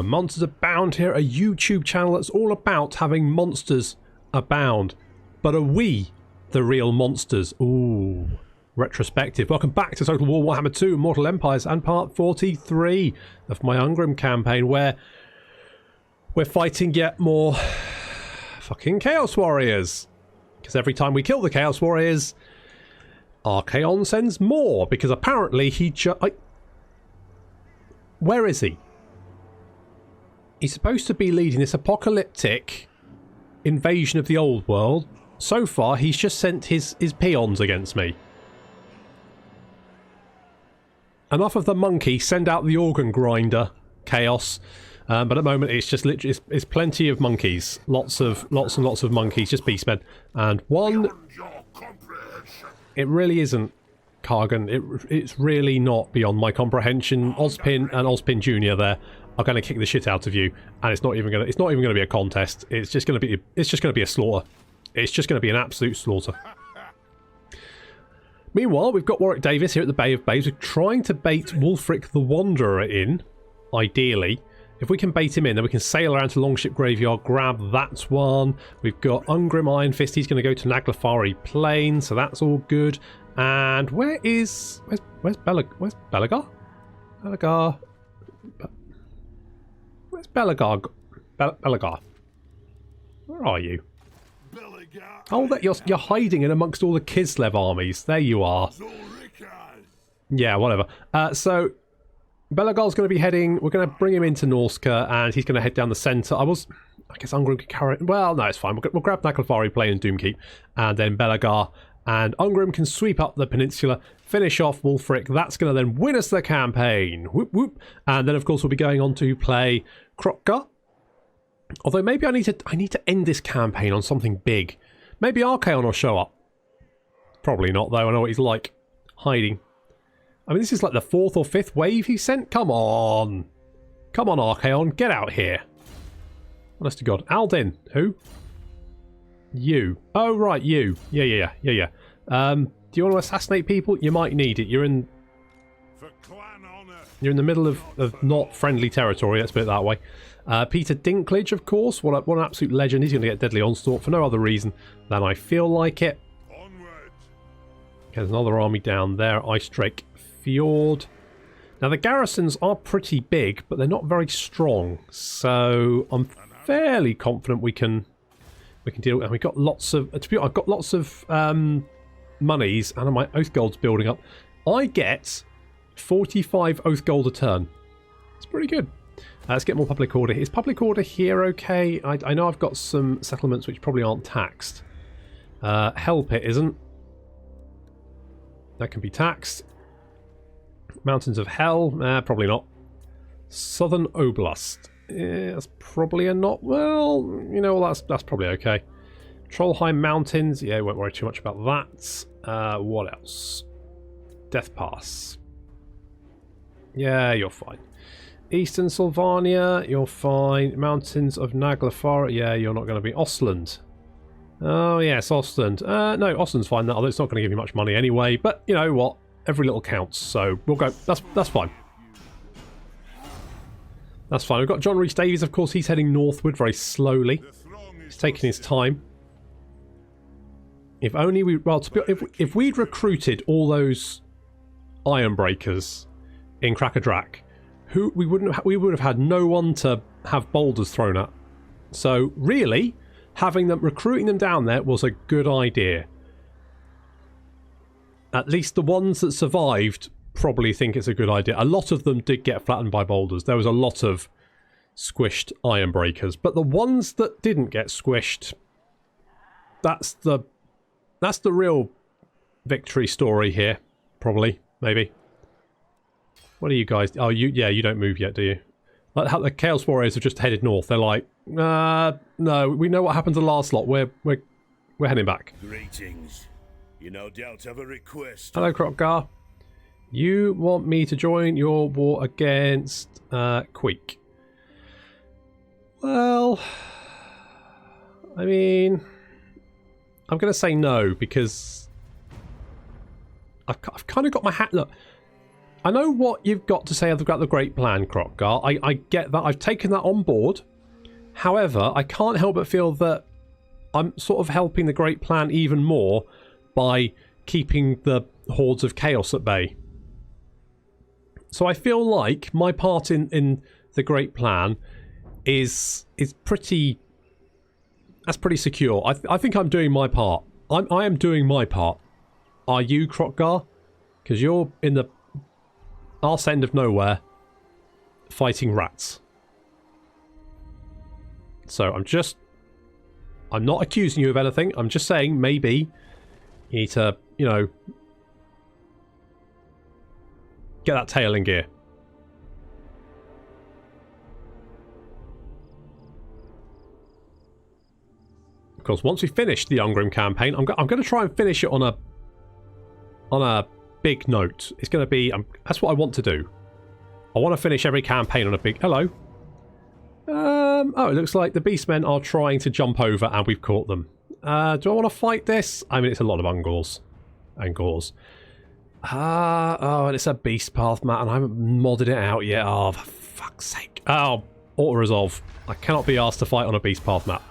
and Monsters Abound here, a YouTube channel that's all about having monsters abound. But are we the real monsters? Ooh, retrospective. Welcome back to Total War Warhammer 2 Mortal Empires and part 43 of my Ungrim campaign, where we're fighting yet more fucking Chaos Warriors. Because every time we kill the Chaos Warriors, Archaon sends more, because apparently he where is he? He's supposed to be leading this apocalyptic invasion of the old world. So far, he's just sent his peons against me. Enough of the monkey, send out the organ grinder, chaos. But at the moment, it's just literally it's plenty of monkeys, lots and lots of monkeys, just beastmen, and one. It really isn't, Kargan. It's really not beyond my comprehension. Ozpin and Ozpin Jr. there are going to kick the shit out of you, and it's not even going to be a contest. It's just going to be a slaughter. It's just going to be an absolute slaughter. Meanwhile, we've got Warwick Davis here at the Bay of Bays. We're trying to bait Wulfric the Wanderer in, ideally. If we can bait him in, then we can sail around to Longship Graveyard, grab that one. We've got Ungrim Ironfist. He's going to go to Naglafari Plain, so that's all good. And where's Belagar? Belagar. Where's Belagar? Belagar. Where are you? Oh, that you're hiding in amongst all the Kislev armies. There you are. Yeah, whatever. So Belagar's going to be heading. We're going to bring him into Norsca, and he's going to head down the centre. I guess Ungrim could carry. Well, no, it's fine. We'll grab Naglafari Plain and Doomkeep, and then Belagar and Ungrim can sweep up the peninsula, finish off Wulfric. That's going to then win us the campaign. Whoop whoop. And then, of course, we'll be going on to play Krotka. Although maybe I need to end this campaign on something big. Maybe Archaon will show up. Probably not, though. I know what he's like. Hiding. I mean, this is like the 4th or 5th wave he sent. Come on. Come on, Archaon. Get out here. Honest to God. Aldin. Who? You. Oh, right. You. Yeah. Do you want to assassinate people? You might need it. You're in the middle of not friendly territory. Let's put it that way. Peter Dinklage, of course. What an absolute legend. He's going to get Deadly Onslaught for no other reason than I feel like it. Okay, there's another army down there. Ice Drake Fjord. Now, the garrisons are pretty big, but they're not very strong. So I'm fairly confident we can deal. And we've got lots of. I've got lots of monies, and my oath gold's building up. I get 45 oath gold a turn. It's pretty good. Let's get more public order. Is public order here okay? I know I've got some settlements which probably aren't taxed. Hell Pit isn't. That can be taxed. Mountains of Hell? Probably not. Southern Oblast. Yeah, that's probably a not. Well, you know, that's probably okay. Trollheim Mountains. Yeah, won't worry too much about that. What else? Death Pass. Yeah, you're fine. Eastern Sylvania, you're fine. Mountains of Naglafar, yeah, you're not going to be. Ostland. Oh, yes, Ostland. No, Ostland's fine, although it's not going to give you much money anyway. But, you know what? Every little counts, so we'll go. That's fine. That's fine. We've got John Rhys Davies, of course. He's heading northward very slowly. He's taking his time. If only we... Well, if we'd recruited all those Ironbreakers in Krakadrak, we would have had no one to have boulders thrown at. So really, recruiting them down there was a good idea. At least the ones that survived probably think it's a good idea. A lot of them did get flattened by boulders. There was a lot of squished Ironbreakers, but the ones that didn't get squished, that's the real victory story here. Probably, maybe. What are you guys? Oh, you don't move yet, do you? Like how the Chaos Warriors have just headed north. They're like, no, we know what happened to last lot. We're heading back. Greetings. You no doubt have a request. Hello, Krotka. You want me to join your war against Queek? Well, I mean, I'm going to say no because I've kind of got my hat. Look. I know what you've got to say about the great plan, Crockgar. I get that. I've taken that on board. However, I can't help but feel that I'm sort of helping the great plan even more by keeping the hordes of chaos at bay. So I feel like my part in the great plan is pretty... That's pretty secure. I think I'm doing my part. I am doing my part. Are you, Crockgar? Because you're in the arse end of nowhere fighting rats. So I'm not accusing you of anything. I'm just saying maybe you need to, you know, get that tail in gear. Of course, once we finish the Ungrim campaign, I'm going to try and finish it on a big note. It's going to be... that's what I want to do. I want to finish every campaign on a big... Hello. Oh, it looks like the beastmen are trying to jump over and we've caught them. Do I want to fight this? I mean, it's a lot of Ungors and Gores. Oh, and it's a beast path map and I haven't modded it out yet. Oh, for fuck's sake. Oh, auto-resolve. I cannot be asked to fight on a beast path map.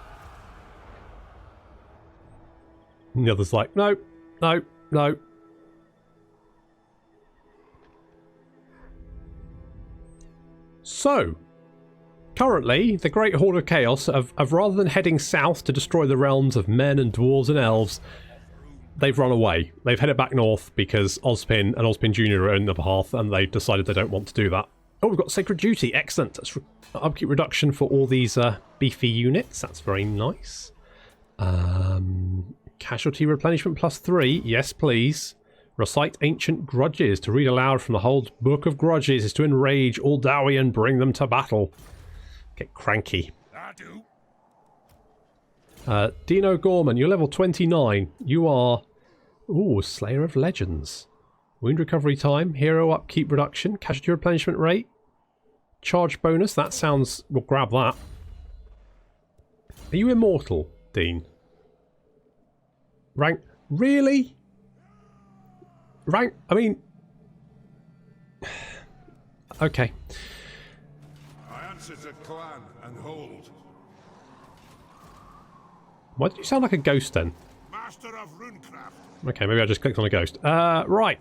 And the other's like, no, no, no. So, currently, the Great Horde of Chaos have rather than heading south to destroy the realms of men and dwarves and elves, they've run away. They've headed back north because Ozpin and Ozpin Jr. are in the path and they've decided they don't want to do that. Oh, we've got Sacred Duty. Excellent. That's upkeep reduction for all these beefy units. That's very nice. Casualty replenishment +3. Yes, please. Recite ancient grudges. To read aloud from the whole book of grudges is to enrage all Dowie and bring them to battle. Get cranky. Dino Gorman, you're level 29. You are... Ooh, Slayer of Legends. Wound recovery time. Hero upkeep reduction. Casualty replenishment rate. Charge bonus. That sounds... We'll grab that. Are you immortal, Dean? Rank... Really? Rank... I mean... Okay. I answer to clan and hold. Why did you sound like a ghost then? Master of runecraft. Okay, maybe I just clicked on a ghost. Right.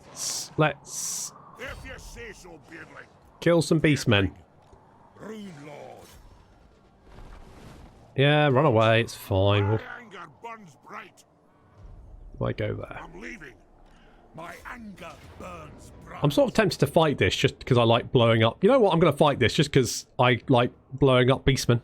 Let's... If you say so, Beardling. Kill some beastmen. Rune Lord. Yeah, run away. It's fine. My We'll... anger burns bright. Why go there? I'm leaving. My anger burns bright. I'm sort of tempted to fight this just because I like blowing up. You know what? I'm going to fight this just because I like blowing up beastmen.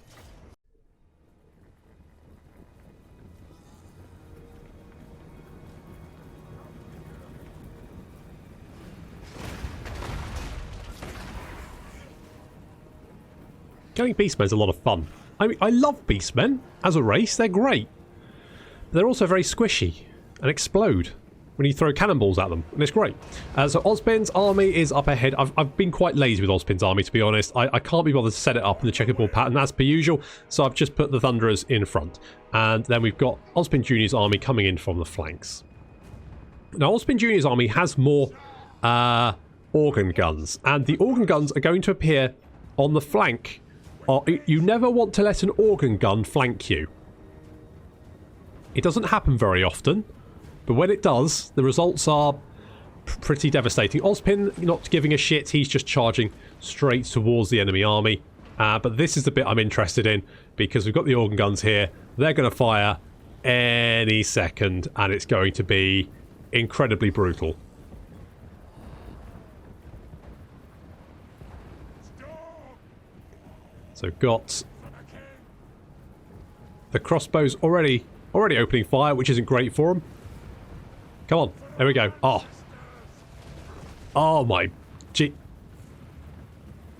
Killing beastmen is a lot of fun. I mean, I love beastmen as a race. They're great. But they're also very squishy and explode when you throw cannonballs at them, and it's great. So Ozpin's army is up ahead. I've been quite lazy with Ozpin's army, to be honest. I can't be bothered to set it up in the checkerboard pattern as per usual, so I've just put the Thunderers in front. And then we've got Ozpin Jr.'s army coming in from the flanks. Now, Ozpin Jr.'s army has more organ guns, and the organ guns are going to appear on the flank. You never want to let an organ gun flank you. It doesn't happen very often, but when it does, the results are pretty devastating. Ozpin not giving a shit, he's just charging straight towards the enemy army. But this is the bit I'm interested in, because we've got the organ guns here. They're going to fire any second, and it's going to be incredibly brutal. So got the crossbows already opening fire, which isn't great for them. Come on, there we go. Oh my gee,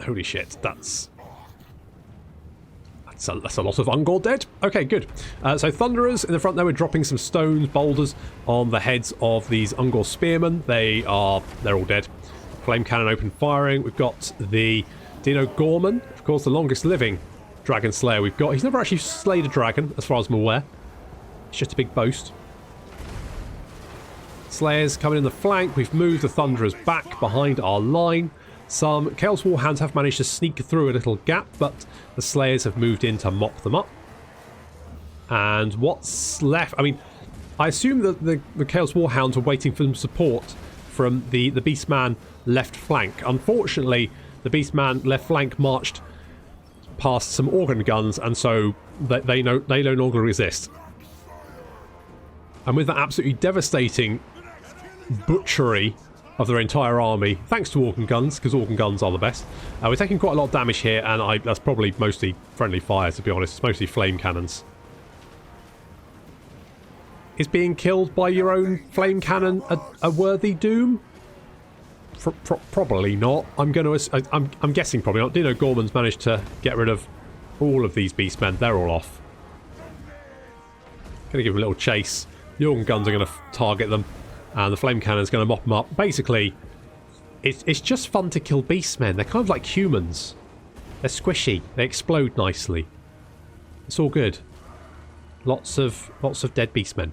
holy shit! That's a lot of Ungor dead. Okay, good. So Thunderers in the front there, we're dropping some stones, boulders on the heads of these Ungor spearmen. They're all dead. Flame cannon open firing. We've got the Dino Gorman, of course, the longest living dragon slayer we've got. He's never actually slayed a dragon, as far as I'm aware. It's just a big boast. Slayers coming in the flank. We've moved the Thunderers back behind our line. Some Chaos Warhounds have managed to sneak through a little gap, but the Slayers have moved in to mop them up. And what's left... I mean, I assume that the Chaos Warhounds are waiting for some support from the Beastman left flank. Unfortunately, the Beastman left flank marched past some organ guns, and so they no longer exist. And with that absolutely devastating butchery of their entire army, thanks to organ guns, because organ guns are the best, we're taking quite a lot of damage here, and that's probably mostly friendly fire, to be honest. It's mostly flame cannons. Is being killed by your own flame cannon a worthy doom? Probably not. I'm guessing probably not. Dino Gorman's managed to get rid of all of these beastmen. They're all off. Gonna give them a little chase. The organ guns are gonna target them, and the flame cannon's gonna mop them up. Basically, it's just fun to kill beastmen. They're kind of like humans. They're squishy. They explode nicely. It's all good. Lots of dead beastmen.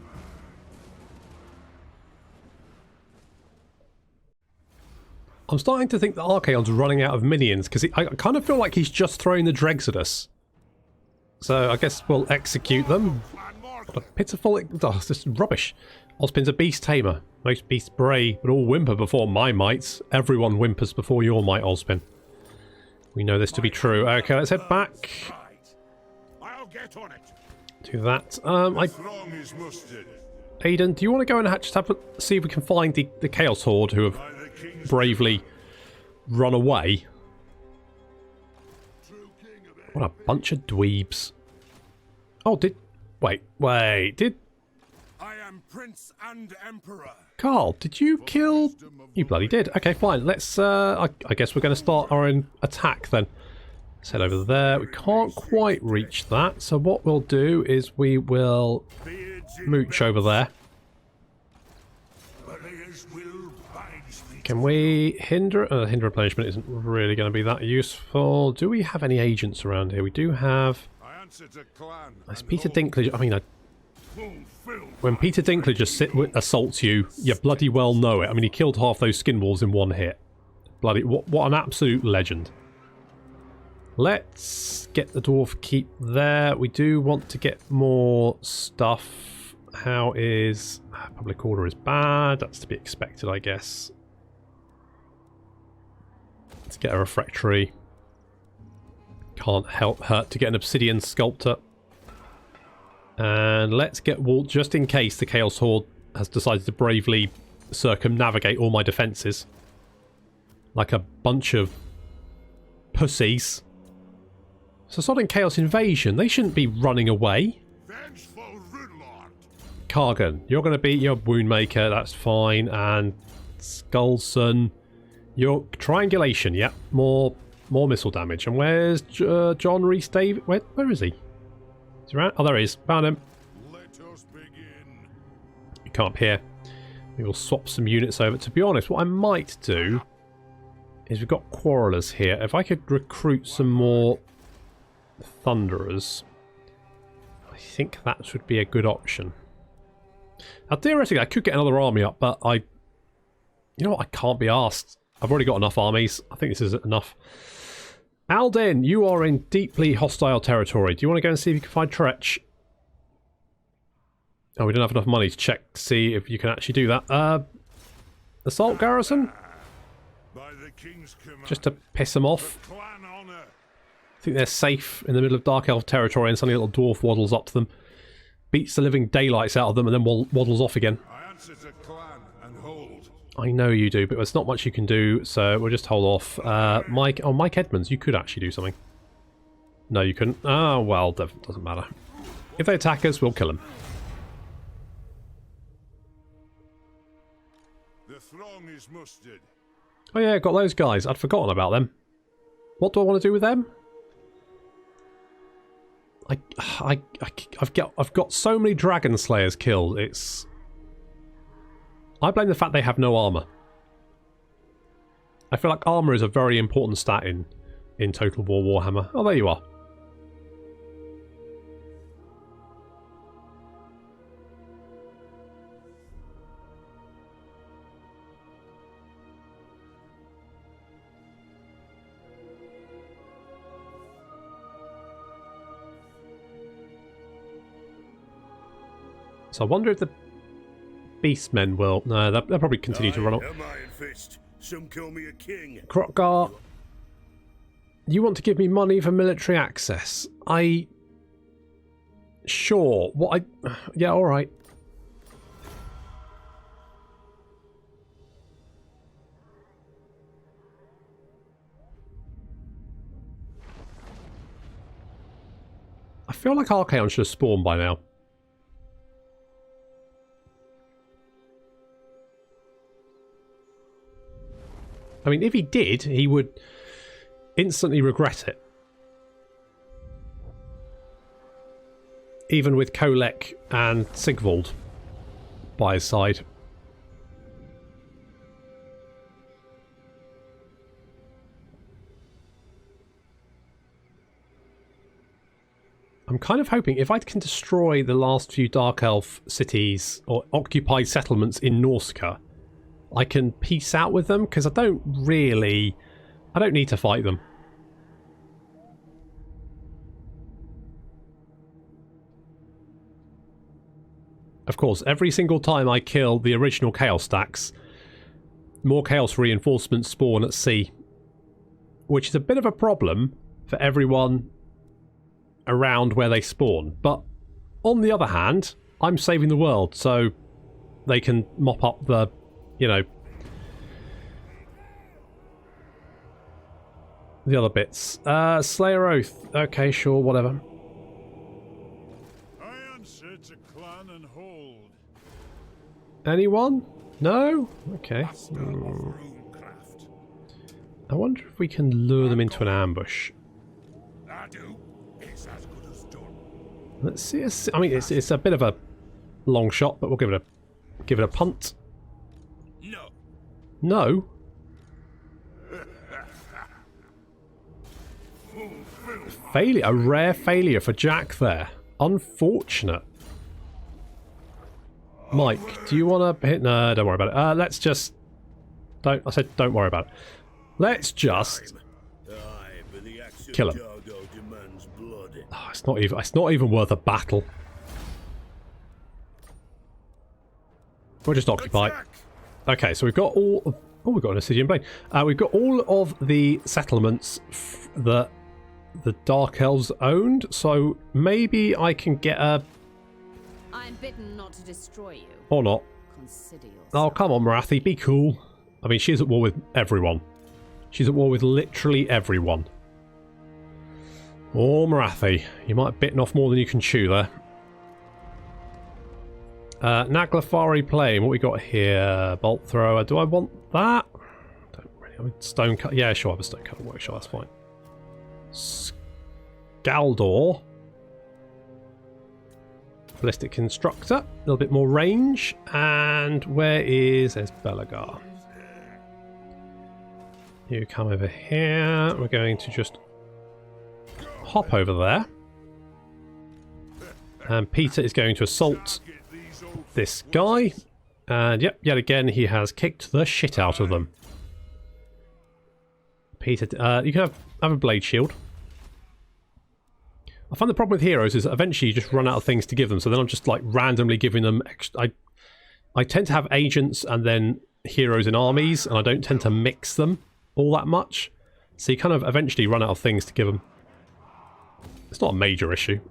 I'm starting to think that Archaon's running out of minions, because I kind of feel like he's just throwing the dregs at us. So I guess we'll execute them. What a pitiful... Oh, it's just rubbish. Ozpin's a beast tamer. Most beasts bray, but all whimper before my might. Everyone whimpers before your might, Ozpin. We know this to be true. Okay, let's head back. I'll get on it. Do that. Aiden, do you want to go and just see if we can find the Chaos Horde who have bravely run away? What a bunch of dweebs. Oh, wait, did... I am Prince and Emperor. Carl, did you kill... You bloody did. Okay, fine. Let's, I guess we're going to start our own attack then. Let's head over there. We can't quite reach that, so what we'll do is we will mooch over there. Can we hinder... hinder replenishment isn't really going to be that useful. Do we have any agents around here? We do have... That's Peter Dinklage. I mean, when Peter Dinklage assaults you, you bloody well know it. I mean, he killed half those skinwalls in one hit. Bloody... What an absolute legend. Let's get the dwarf keep there. We do want to get more stuff. How is... Public order is bad. That's to be expected, I guess. Let's get a refractory. Can't hurt to get an obsidian sculptor. And let's get Walt, just in case the Chaos Horde has decided to bravely circumnavigate all my defences. Like a bunch of pussies. So sudden Chaos Invasion, they shouldn't be running away. Kargan, you're going to be your Woundmaker, that's fine. And Skullson, your Triangulation, yep, more missile damage. And where's John Reese David? Where is he? Is he around? Oh, there he is. Found him. Let us begin. You can't hear. We will swap some units over. To be honest, what I might do is we've got Quarrelers here. If I could recruit some more Thunderers, I think that would be a good option. Now, theoretically, I could get another army up, but you know what? I can't be asked. I've already got enough armies. I think this is enough. Alden, you are in deeply hostile territory. Do you want to go and see if you can find Tretch? Oh, we don't have enough money to check to see if you can actually do that. Assault garrison? Just to piss them off. I think they're safe in the middle of Dark Elf territory, and suddenly a little dwarf waddles up to them, beats the living daylights out of them, and then waddles off again. I know you do, but there's not much you can do, so we'll just hold off. Mike Edmonds, you could actually do something. No, you couldn't. Oh, well, doesn't matter. If they attack us, we'll kill them. The throng is mustered. Oh yeah, got those guys. I'd forgotten about them. What do I want to do with them? I've got so many Dragon Slayers killed. I blame the fact they have no armor. I feel like armor is a very important stat in Total War Warhammer. Oh, there you are. So I wonder if the beastmen will... No, they'll probably continue to run off. Ironfist. Some call me a king. Krokgar, you want to give me money for military access? Sure. What I... Yeah, alright. I feel like Archaon should have spawned by now. I mean, if he did, he would instantly regret it. Even with Kolek and Sigvald by his side. I'm kind of hoping if I can destroy the last few Dark Elf cities or occupied settlements in Norsca, I can peace out with them, because I don't need to fight them. Of course, every single time I kill the original Chaos stacks, more Chaos reinforcements spawn at sea, which is a bit of a problem for everyone around where they spawn. But on the other hand, I'm saving the world, so they can mop up the, you know, the other bits. Slayer Oath. Okay, sure, whatever. I answer to clan and hold. Anyone? No? Okay. I wonder if we can lure them into an ambush. I do. It's as good as done. Let's see. I mean, it's a bit of a long shot, but we'll give it a punt. No. No. Failure. A rare failure for Jack there. Unfortunate. Mike, do you want to hit? No, don't worry about it. Let's just... I said don't worry about it. Let's just... kill him. Oh, it's not even worth a battle. We'll just occupy. Okay, so we've got all of... Oh, we've got an Obsidian Blade. We've got all of the settlements that the Dark Elves owned, so maybe I can get a... I'm bidden not to destroy you. Or not. Consider yourself. Oh, come on, Marathi, be cool. I mean, she's at war with everyone. She's at war with literally everyone. Oh, Marathi, you might have bitten off more than you can chew there. Naglafari Plain, what we got here? Bolt Thrower, do I want that? Don't really. I mean, Stone Cut. Yeah, sure, I have a Stone Cutter Workshop, that's fine. Scaldor. Ballistic Constructor, a little bit more range. And where is... There's Belagar. You come over here. We're going to just hop over there. And Peter is going to assault this guy. And yep, yet again, he has kicked the shit out of them. Peter, you can have a blade shield. I find the problem with heroes is that eventually you just run out of things to give them, so then I'm just like randomly giving them extra. I tend to have agents and then heroes in armies, and I don't tend to mix them all that much. So you kind of eventually run out of things to give them. It's not a major issue.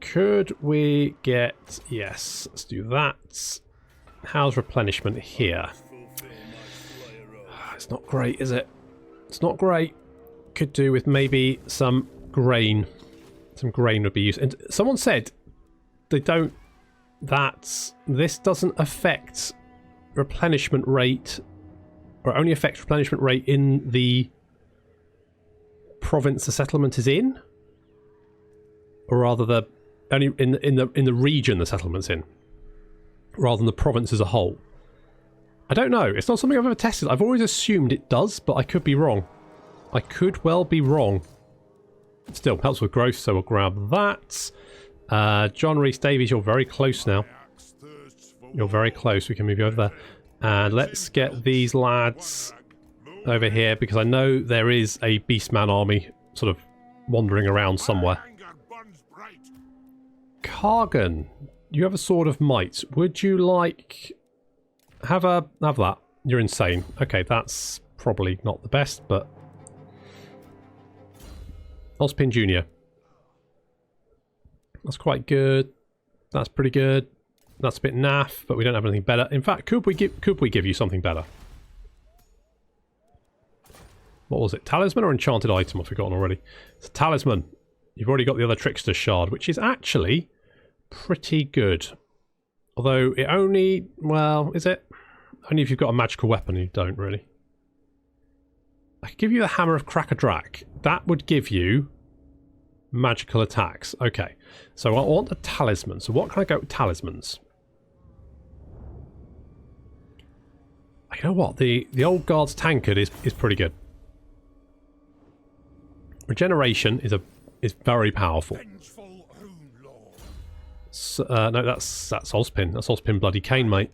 Could we get... Yes, let's do that. How's replenishment here? It's not great, is it? It's not great. Could do with maybe some grain. Some grain would be used. And someone said they don't... That this doesn't affect replenishment rate, or only affects replenishment rate in the province the settlement is in, or rather the only in the region the settlement's in, rather than the province as a whole. I don't know. It's not something I've ever tested. I've always assumed it does, but I could be wrong. I could well be wrong. Still helps with growth, so we'll grab that. John Rhys Davies, you're very close now. You're very close. We can move you over there. And let's get these lads over here, because I know there is a beastman army sort of wandering around somewhere. Kargan, you have a sword of might. Would you like... Have that. You're insane. Okay, that's probably not the best, but... Ozpin Jr. That's quite good. That's pretty good. That's a bit naff, but we don't have anything better. In fact, could we give you something better? What was it? Talisman or enchanted item? I've forgotten already. It's a talisman. You've already got the other Trickster Shard, which is actually pretty good. Although it only... Well, is it? Only if you've got a magical weapon, you don't really. I could give you the Hammer of Crackadrak. That would give you magical attacks. Okay, so I want a talisman. So what can I go with talismans? You know what? The old guard's tankard is pretty good. Regeneration is very powerful. So, no, that's Ozpin. That's Ozpin bloody Kane, mate.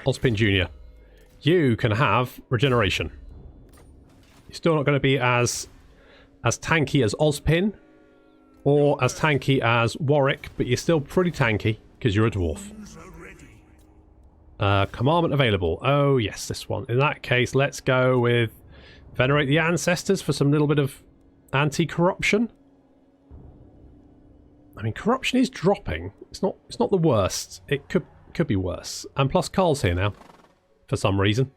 Ozpin Jr. You can have regeneration. You're still not going to be as tanky as Ozpin or as tanky as Warwick, but you're still pretty tanky because you're a dwarf. Commandment available. Oh yes, this one. In that case, let's go with Venerate the Ancestors for some little bit of anti-corruption. I mean, corruption is dropping. It's not the worst. It could be worse. And plus Carl's here now for some reason.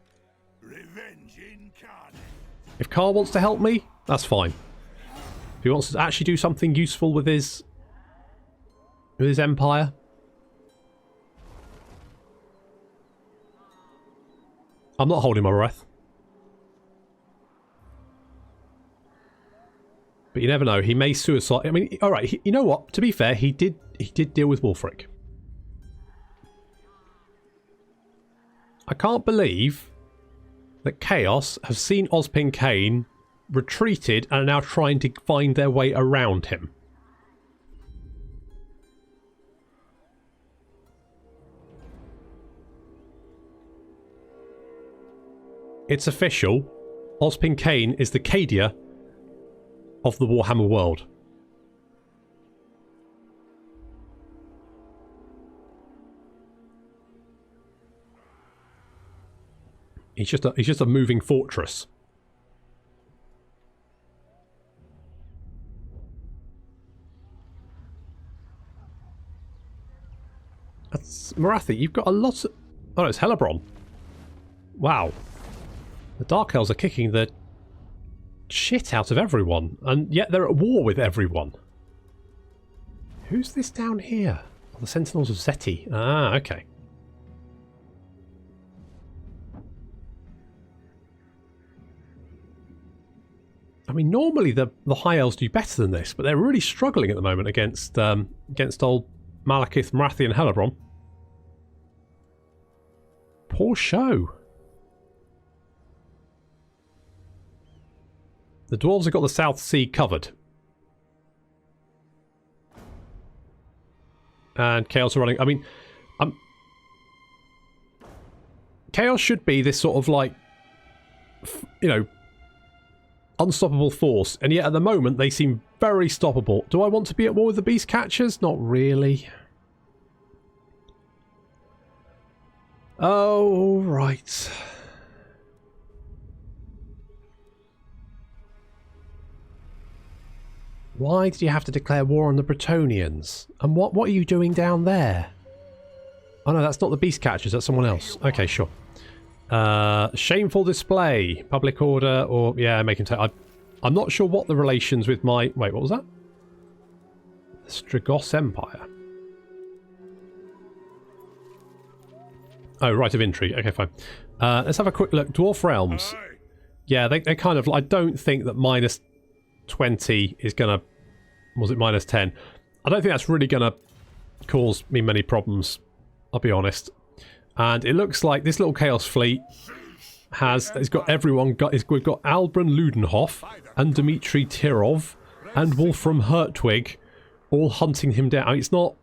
If Carl wants to help me, that's fine. If he wants to actually do something useful with his empire. I'm not holding my breath. But you never know. He may suicide. I mean, all right. You know what? To be fair, he did deal with Wulfric. I can't believe that Chaos have seen Ozpin Kane, retreated, and are now trying to find their way around him. It's official. Ozpin Kane is the Cadia of the Warhammer world. He's just a moving fortress. That's Marathi. You've got a lot of... Oh, no, it's Hellebrand. Wow. The Dark Elves are kicking the shit out of everyone, and yet they're at war with everyone. Who's this down here? Oh, the Sentinels of Zeti. Ah, okay. I mean, normally the High Elves do better than this, but they're really struggling at the moment against old Malekith, Marathi, and Hellebrand. Poor show. The Dwarves have got the South Sea covered. And Chaos are running... I mean... Chaos should be this sort of like... You know... unstoppable force. And yet at the moment they seem very stoppable. Do I want to be at war with the Beast Catchers? Not really. Oh, right. Why did you have to declare war on the Bretonnians? And what are you doing down there? Oh no, that's not the Beast Catchers, that's someone else. Okay, sure. Shameful display, public order, or... Yeah, make him take... I'm not sure what the relations with my... Wait, what was that? The Strigos Empire. Oh, right of entry. Okay, fine. Let's have a quick look. Dwarf Realms. Yeah, they kind of... I don't think that minus 20 is going to... Was it minus 10? I don't think that's really going to cause me many problems, I'll be honest. And it looks like this little Chaos fleet it's got everyone. We've got Albran Ludenhoff and Dmitry Tirov and Wolfram Hertwig all hunting him down. I mean, it's not...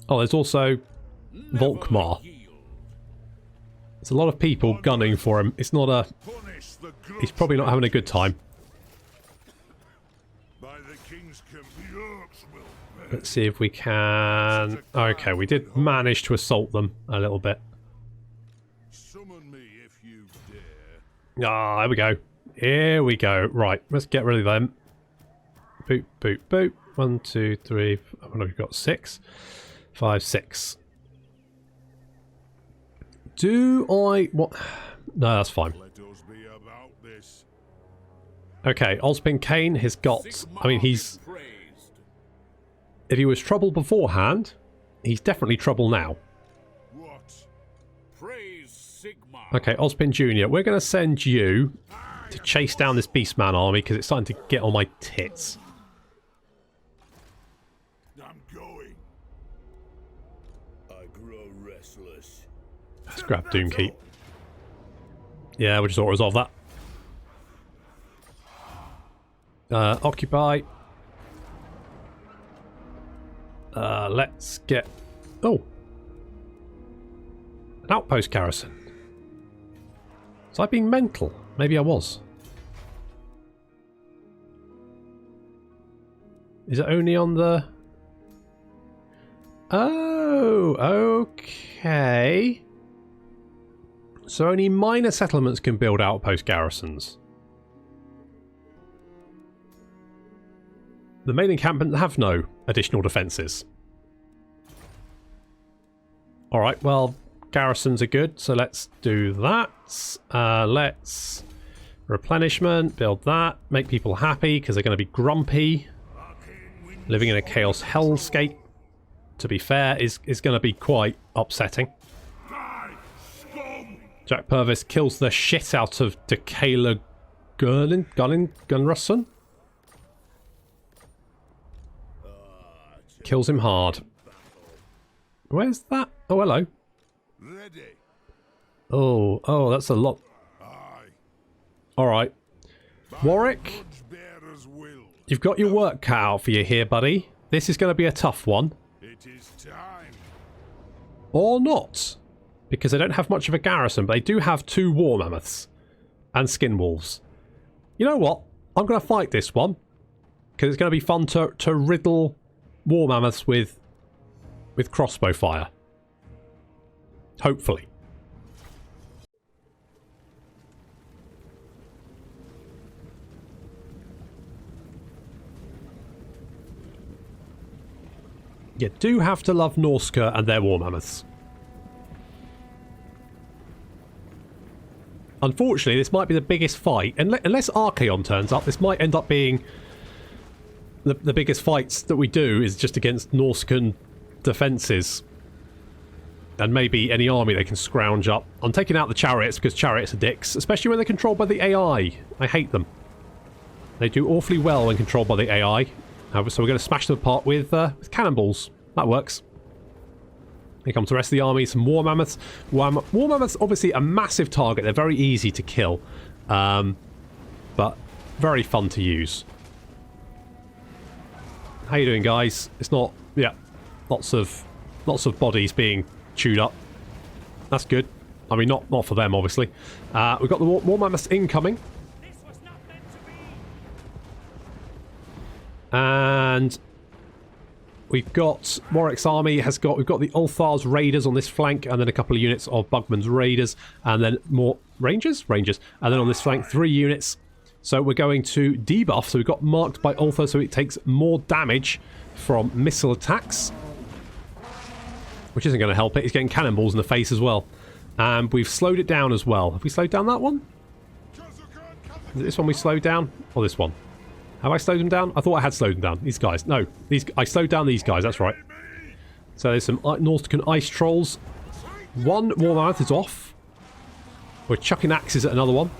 Oh, there's also Volkmar. There's a lot of people gunning for him. It's not a... He's probably not having a good time. Let's see if we can... Okay, we did manage to assault them a little bit. Summon me if you dare. Ah, there we go. Here we go. Right, let's get rid of them. Boop, boop, boop. 1, 2, 3... I wonder if we've got 6. 5, 6. Do I... What? No, that's fine. Let us be about this. Okay, Ozpin Kane has got... I mean, he's... If he was trouble beforehand, he's definitely trouble now. What? Praise Sigma. Okay, Ozpin Jr., we're going to send you to chase down this beastman army because it's starting to get on my tits. I'm going. I grow restless. Let's grab Doomkeep. Yeah, we just ought to resolve that. Occupy. Let's get... Oh! An outpost garrison. Was I being mental? Maybe I was. Is it only on the... Oh, okay. So only minor settlements can build outpost garrisons. The main encampment have no additional defences. Alright, well, garrisons are good, so let's do that. Let's... Replenishment, build that, make people happy because they're going to be grumpy. Living in a chaos hellscape, to be fair, is going to be quite upsetting. Jack Purvis kills the shit out of Decala Gunrusson. Kills him hard. Where's that? Oh, hello. Ready. Oh, that's a lot. Aye. Alright. Warwick, Bearers will. you've got your work cut out for you here, buddy. This is going to be a tough one. It is time. Or not. Because they don't have much of a garrison, but they do have 2 war mammoths. And skin wolves. You know what? I'm going to fight this one. Because it's going to be fun to riddle war mammoths with crossbow fire. Hopefully. You do have to love Norsca and their war mammoths. Unfortunately, this might be the biggest fight. Unless Archaon turns up, this might end up being the biggest fights that we do is just against Norscan defences. And maybe any army they can scrounge up. I'm taking out the chariots because chariots are dicks, especially when they're controlled by the AI. I hate them. They do awfully well when controlled by the AI. So we're going to smash them apart with cannonballs. That works. Here comes the rest of the army. Some war mammoths. War mammoths, obviously a massive target. They're very easy to kill. But very fun to use. How you doing, guys? It's not... Yeah. Lots of bodies being chewed up. That's good. I mean, not for them, obviously. We've got the war mammoths incoming. And we've got Warwick's army we've got the Ulthar's Raiders on this flank, and then a couple of units of Bugman's Raiders, and then more Rangers, and then on this flank 3 units. So we're going to debuff. So we've got marked by Ulthar, so it takes more damage from missile attacks, which isn't going to help it. He's getting cannonballs in the face as well, and we've slowed it down as well. Have we slowed down that one? Is it this one we slowed down, or this one? Have I slowed them down? I thought I had slowed them down. These guys. No. I slowed down these guys. That's right. So there's some Norscan ice trolls. One war mammoth is off. We're chucking axes at another one.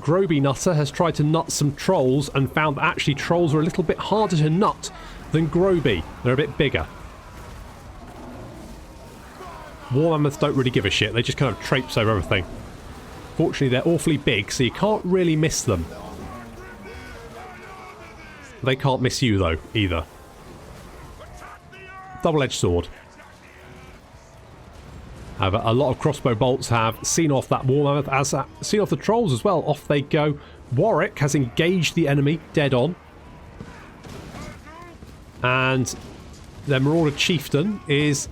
Groby Nutter has tried to nut some trolls and found that actually trolls are a little bit harder to nut than Groby. They're a bit bigger. War mammoths don't really give a shit. They just kind of traipse over everything. Fortunately, they're awfully big, so you can't really miss them. They can't miss you, though, either. Double-edged sword. However, a lot of crossbow bolts have seen off that war mammoth, seen off the trolls as well. Off they go. Warwick has engaged the enemy dead on. And their Marauder Chieftain is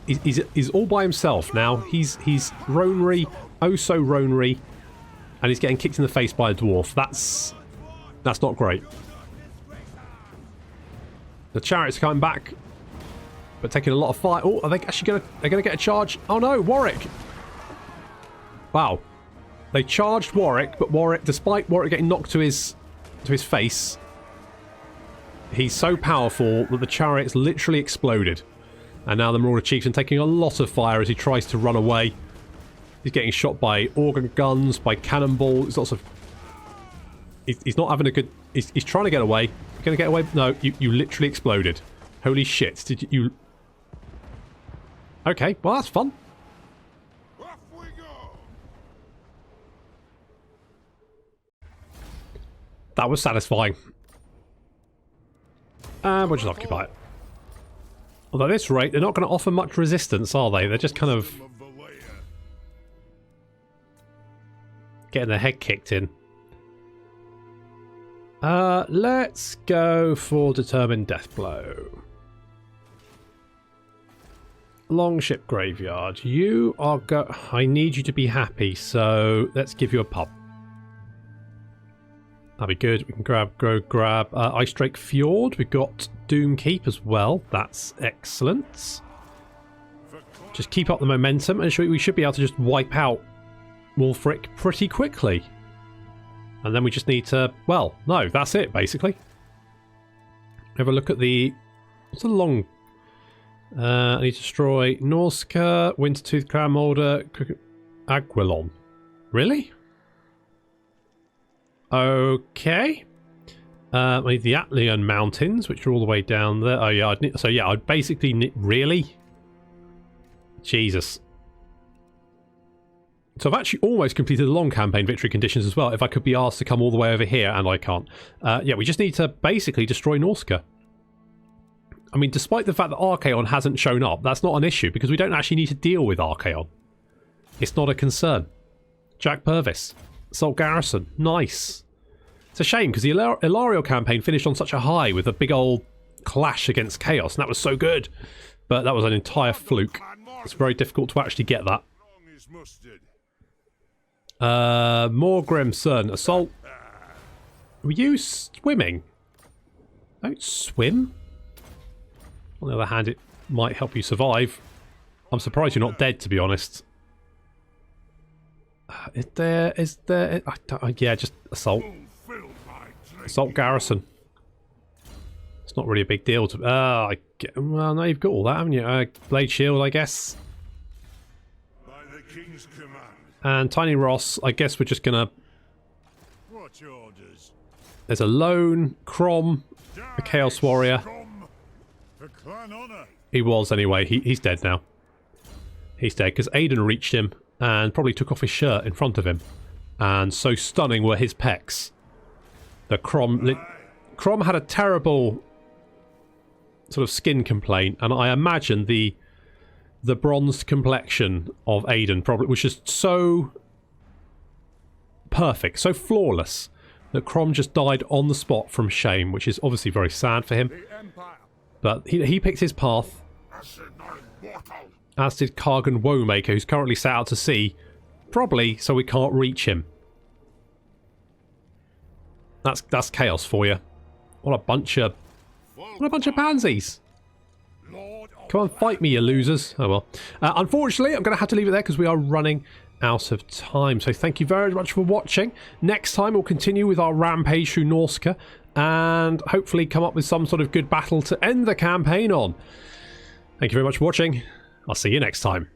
all by himself now. He's ronery, oh so ronery, and he's getting kicked in the face by a dwarf. That's not great. The chariots are coming back, but taking a lot of fire. Oh, are they actually gonna get a charge? Oh no, Warwick! Wow, they charged Warwick, but Warwick, despite Warwick getting knocked to his face, he's so powerful that the chariots literally exploded. And now the Marauder Chieftain taking a lot of fire as he tries to run away. He's getting shot by organ guns, by cannonballs, lots of... He's not having a good... He's trying to get away. Gonna get away? No, you literally exploded. Holy shit, did you... Okay, well that's fun. Off we go. That was satisfying. And we'll just occupy it. Although at this rate, they're not going to offer much resistance, are they? They're just kind of getting their head kicked in. Let's go for Determined Death Blow. Longship Graveyard. You are I need you to be happy, so let's give you a pub. That'd be good. We can grab Ice Drake Fjord. We've got Doom Keep as well. That's excellent. Just keep up the momentum, and we should be able to just wipe out Wulfric pretty quickly. And then we just need to... Well, no, that's it, basically. Have a look at the... What's the long... I need to destroy Norsca, Wintertooth, Crown Molder, Aguilon. Really? Okay. I need the Atlian Mountains, which are all the way down there. Oh yeah, I'd basically need... Really? Jesus. So I've actually almost completed the long campaign victory conditions as well, if I could be asked to come all the way over here, and I can't. Yeah, we just need to basically destroy Norsca. I mean, despite the fact that Archaon hasn't shown up, that's not an issue, because we don't actually need to deal with Archaon. It's not a concern. Jack Purvis. Assault Garrison. Nice. It's a shame, because the Ilarial campaign finished on such a high with a big old clash against Chaos, and that was so good. But that was an entire fluke. It's very difficult to actually get that. Morgrim Sun. Assault. Were you swimming? Don't swim. On the other hand, it might help you survive. I'm surprised you're not dead, to be honest. Is there... yeah, just assault. Assault Garrison. It's not really a big deal to... well, no, you've got all that, haven't you? Blade Shield, I guess. By the King's command. And Tiny Ross, I guess we're just gonna... What's your orders? There's a lone Crom, a Chaos Warrior. For clan honor. He was anyway. He's dead now. He's dead because Aiden reached him and probably took off his shirt in front of him. And so stunning were his pecs. The Crom had a terrible sort of skin complaint, and I imagine the bronzed complexion of Aiden probably was just so perfect, so flawless, that Crom just died on the spot from shame, which is obviously very sad for him. But he picked his path, as did Kargan Woemaker, who's currently sat out to sea, probably so we can't reach him. That's chaos for you. What a bunch of pansies. Come on, fight me, you losers. Oh well. Unfortunately, I'm going to have to leave it there because we are running out of time. So thank you very much for watching. Next time we'll continue with our rampage through Norsca and hopefully come up with some sort of good battle to end the campaign on. Thank you very much for watching. I'll see you next time.